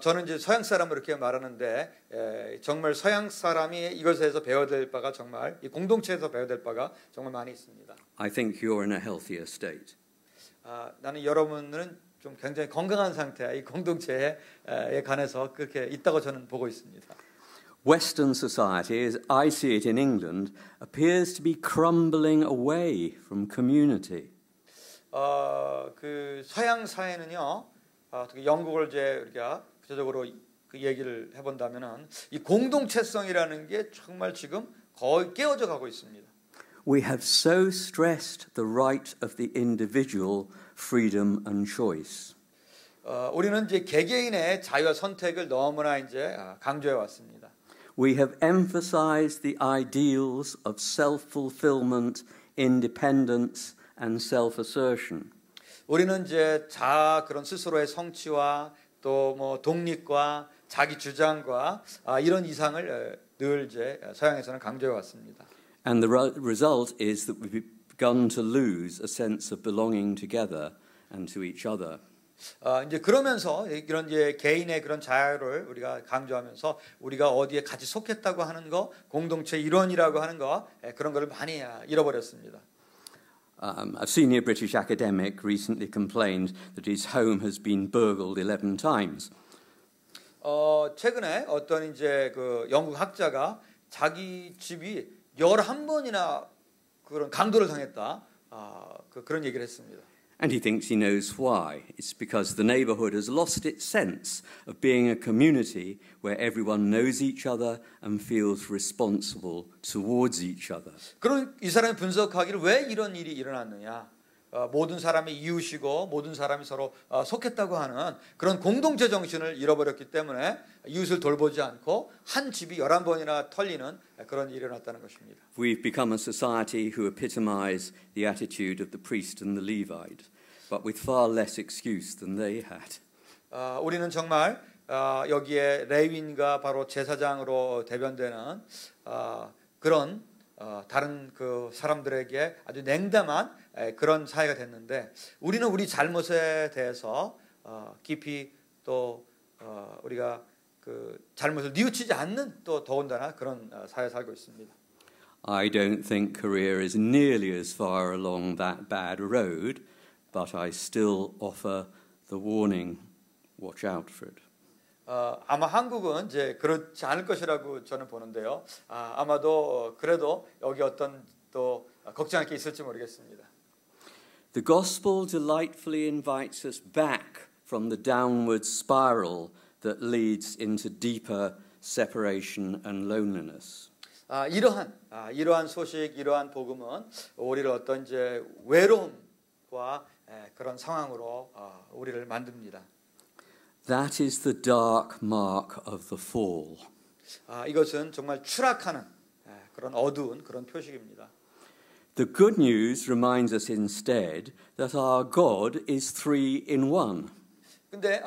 C: 저는 이제 서양 사람으로 이렇게 말하는데 정말 서양 사람이 이것에서 배워야 될 바가 정말 이 공동체에서 배워야 될 바가 정말 많이 있습니다.
B: I think you're in a healthier state.
C: 나는 여러분은 좀 굉장히 건강한 상태야. 이 공동체에 관해서 그렇게 있다고 저는 보고 있습니다.
B: Western society, as I see it in England, appears to be crumbling away from community.
C: 그 서양 사회는요, 특히 영국을 이제 우리가 구체적으로 그 얘기를 해본다면은 이 공동체성이라는 게 정말 지금 거의 깨어져 가고 있습니다.
B: We have so stressed the right of the individual, freedom and choice.
C: 우리는 이제 개개인의 자유와 선택을 너무나 이제 강조해 왔습니다.
B: We have emphasized the ideals of self-fulfillment, independence and self-assertion.
C: 우리는 이제 그런 스스로의 성취와 또 뭐 독립과 자기 주장과 이런 이상을 늘 이제 서양에서는 강조해 왔습니다.
B: And the result is that we've begun to lose a sense of belonging together and to each other.
C: 이제 그러면서 이런 이제 개인의 그런 자유를 우리가 강조하면서 우리가 어디에 같이 속했다고 하는 거, 공동체 일원이라고 하는 거 그런 거를 많이 잃어버렸습니다.
B: A senior British academic recently complained that his home has been burgled 11 times.
C: 최근에 어떤 이제 그 영국 학자가 자기 집이 11번이나 그런 강도를 당했다. 그런 얘기를 했습니다.
B: And he thinks he knows why. It's because the neighborhood has lost its sense of being a community where everyone knows each other and feels responsible towards each other.
C: 그런 이 사람이 분석하기를 왜 이런 일이 일어났느냐? 모든 사람이 이웃이고 모든 사람이 서로 속했다고 하는 그런 공동체 정신을 잃어버렸기 때문에 이웃을 돌보지 않고 한 집이 11번이나 털리는 그런 일이 일어났다는 것입니다.
B: We've become a society who epitomize the attitude of the priest and the Levite, but with far less excuse than they had.
C: 우리는 정말 여기에 레위인과 바로 제사장으로 대변되는 그런 다른 그 사람들에게 아주 냉담한 그런 사회가 됐는데 우리는 우리 잘못에 대해서 깊이 또 우리가 그 잘못을 뉘우치지 않는 또 더군다나 그런 사회에 살고 있습니다.
B: I don't think Korea is nearly as far along that bad road, but I still offer the warning, watch out for it.
C: 아마 한국은 이제 그렇지 않을 것이라고 저는 보는데요. 아마도 그래도 여기 어떤 또 걱정할 게 있을지 모르겠습니다.
B: The gospel delightfully invites us back from the downward spiral that leads into deeper separation and loneliness.
C: 이러한 소식, 이러한 복음은 우리를 어떤 이제 외로움과 그런 상황으로 우리를 만듭니다.
B: That is the dark mark of the fall.
C: 이것은 정말 추락하는 그런 어두운 그런 표식입니다.
B: The good news reminds us instead that our God is three in one.
C: 근데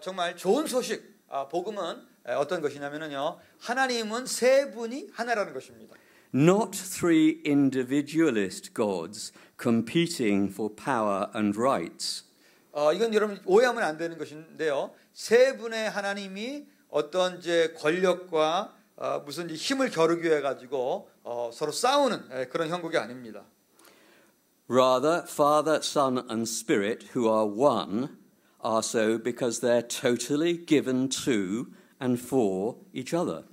C: 정말 좋은 소식, 복음은 어떤 것이냐면요, 하나님은 세 분이 하나라는 것입니다.
B: Not three individualist gods competing for power and rights.
C: 이건 여러분 오해하면 안 되는 것인데요. 세 분의 하나님이 어떤 이제 권력과 무슨 힘을 겨루기 위해 가지고 서로 싸우는 그런 형국이 아닙니다.
B: Rather, Father, Son, and Spirit, who are one, are so because they're totally given to and for each other.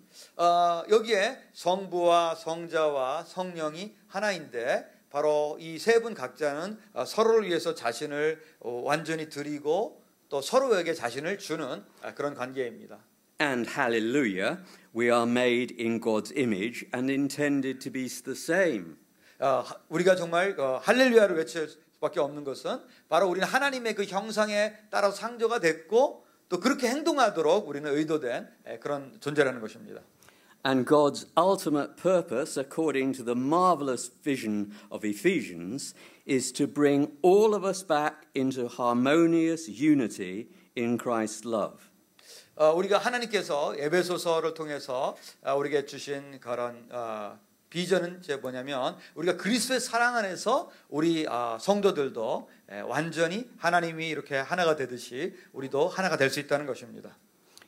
C: 여기에 성부와 성자와 성령이 하나인데 바로 이 세 분 각자는 서로를 위해서 자신을 완전히 드리고 또 서로에게 자신을 주는 그런 관계입니다.
B: And hallelujah, we are made in God's image and intended to be the same.
C: 우리가 정말 할렐루야를 외칠 수밖에 없는 것은 바로 우리는 하나님의 그 형상에 따라 창조가 됐고 또 그렇게 행동하도록 우리는 의도된 그런 존재라는 것입니다.
B: And God's ultimate purpose, according to the marvelous vision of Ephesians, is to bring all of us back into harmonious unity in Christ's love. 우리가 하나님께서 에베소서를 통해서 우리에게 주신 그런
C: 비전은 이제 뭐냐면 우리가 그리스도의 사랑 안에서 우리 성도들도 완전히 하나님이 이렇게 하나가 되듯이 우리도 하나가 될 수 있다는 것입니다.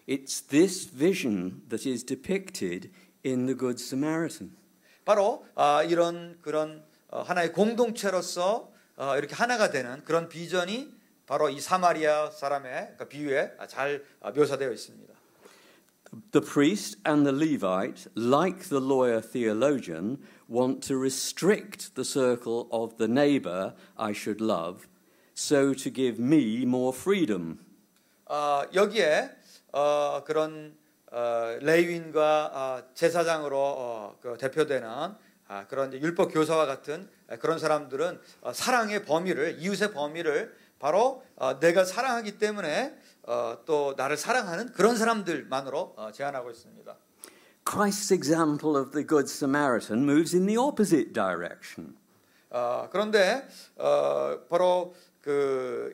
B: It's this vision that is depicted in the Good Samaritan.
C: 바로 이런 그런 하나의 공동체로서 이렇게 하나가 되는 그런 비전이 바로 이 사마리아 사람의 그 비유에 잘 묘사되어 있습니다.
B: The priest and the Levite, like the lawyer theologian, want to restrict the circle of the neighbor I should love, so to give me more freedom.
C: 여기에 그런 레위인과 제사장으로 대표되는 그런 율법 교사와 같은 그런 사람들은 사랑의 범위를 이웃의 범위를 바로 내가 사랑하기 때문에 또 나를 사랑하는 그런 사람들만으로 제한하고 있습니다.
B: Christ's example of the Good Samaritan moves in the opposite direction.
C: 그런데 바로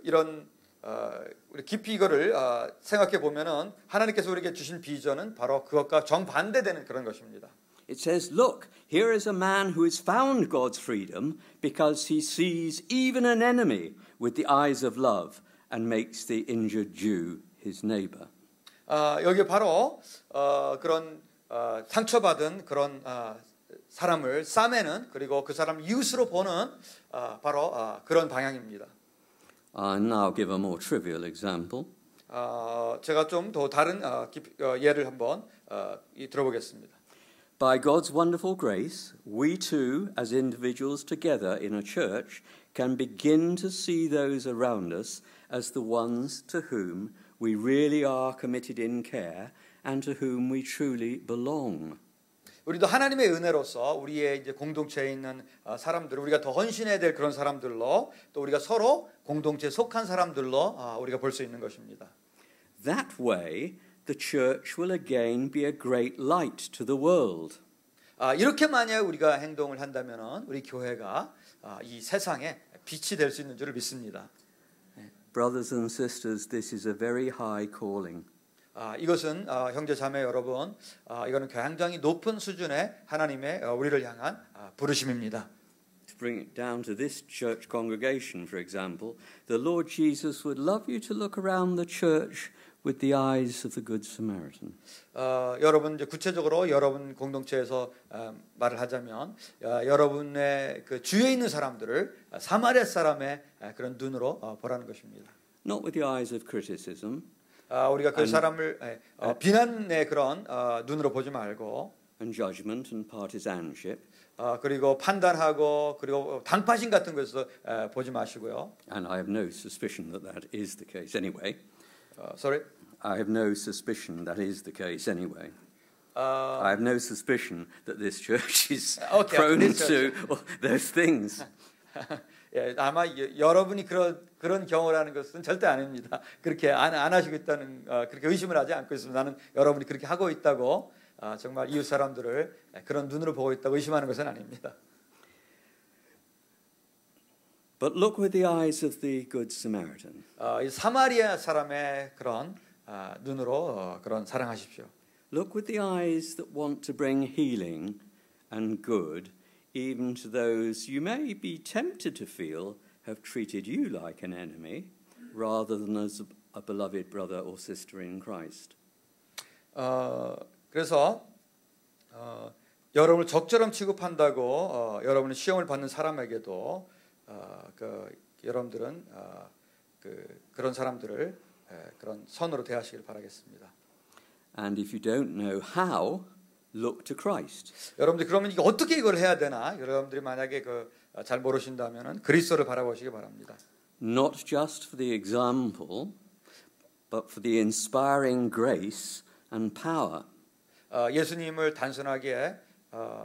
C: 이런 우리 깊이 이거를 생각해 보면은 하나님께서 우리에게 주신 비전은 바로 그것과 정반대되는 그런 것입니다.
B: It says, look, here is a man who has found God's freedom because he sees even an enemy with the eyes of love and makes the injured Jew his neighbor.
C: 여기 바로 그런 상처받은 그런 사람을 싸매는 그리고 그 사람 이웃으로 보는 바로 그런 방향입니다.
B: Now I'll give a more trivial example.
C: 제가 좀 더 다른 예를 한번 들어보겠습니다.
B: By God's wonderful grace, we too, as individuals together in a church, can begin to see those around us as the ones to whom we really are committed in care and to whom we truly belong.
C: 우리도 하나님의 은혜로서 우리의 이제 공동체에 있는 사람들, 우리가 더 헌신해야 될 그런 사람들로 또 우리가 서로 공동체에 속한 사람들로 우리가 볼 수 있는 것입니다.
B: That way, the church will again be a great light to the world.
C: 이렇게 만약 우리가 행동을 한다면은 우리 교회가 이 세상에 빛이 될 수 있는 줄을 믿습니다.
B: Brothers and sisters, this is a very high calling.
C: 이것은 형제 자매 여러분, 이거는 굉장히 높은 수준의 하나님의 우리를 향한 부르심입니다.
B: To bring it down to this church congregation, for example, the Lord Jesus would love you to look around the church with the eyes of the Good Samaritan.
C: 여러분 이제 구체적으로 여러분 공동체에서 말을 하자면 여러분의 그 주위에 있는 사람들을 사마리아 사람의 그런 눈으로 보라는 것입니다.
B: Not with the eyes of criticism.
C: 우리가 그 사람을 비난의 그런 눈으로 보지 말고
B: And judgment and partisanship.
C: 그리고 판단하고 그리고 당파심 같은 것에서 보지 마시고요.
B: And I have no suspicion that that is the case anyway.
C: Sorry.
B: I have no suspicion that is the case anyway. I have no suspicion that this church is prone to those things.
C: 예, 아마 여러분이 그런 경험을 하는 것은 절대 아닙니다. 그렇게 안 하시고 있다는 그렇게 의심을 하지 않고 있습니다. 나는 여러분이 그렇게 하고 있다고 정말 이웃 사람들을 그런 눈으로 보고 있다고 의심하는 것은 아닙니다.
B: But look with the eyes of the Good Samaritan.
C: 이 사마리아 사람의 그런 눈으로 그런 사랑하십시오.
B: Look with the eyes that want to bring healing and good even to those you may be tempted to feel have treated you like an enemy rather than as a beloved brother or sister in Christ.
C: 그래서 여러분을 적처럼 취급한다고 여러분의 시험을 받는 사람에게도 여러분들은 그런 사람들을 그런 선으로 대하시길 바라겠습니다.
B: And if you don't know how, look to Christ.
C: 여러분들 그러면 이게 어떻게 이걸 해야 되나? 여러분들이 만약에 잘 모르신다면은 그리스도를 바라보시기 바랍니다.
B: Not just for the example, but for the inspiring grace and power.
C: 예수님을 단순하게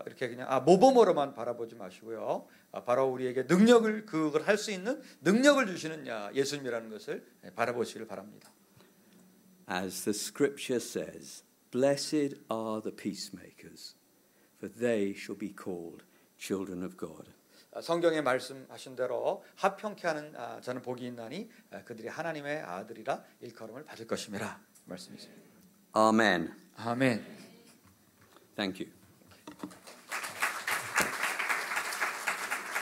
C: 이렇게 그냥 모범으로만 바라보지 마시고요. 바로 우리에게 능력을 그걸 할 수 있는 능력을 주시는 예수님이라는 것을 바라보시길 바랍니다.
B: As the scripture says, blessed are the peacemakers, for they shall be called children of God.
C: 성경에 말씀하신 대로 화평케 하는 저는 복이 있나니 그들이 하나님의 아들이라 일컬음을 받을 것임이라 말씀이십니다.
B: Amen.
C: 아멘.
B: Thank you.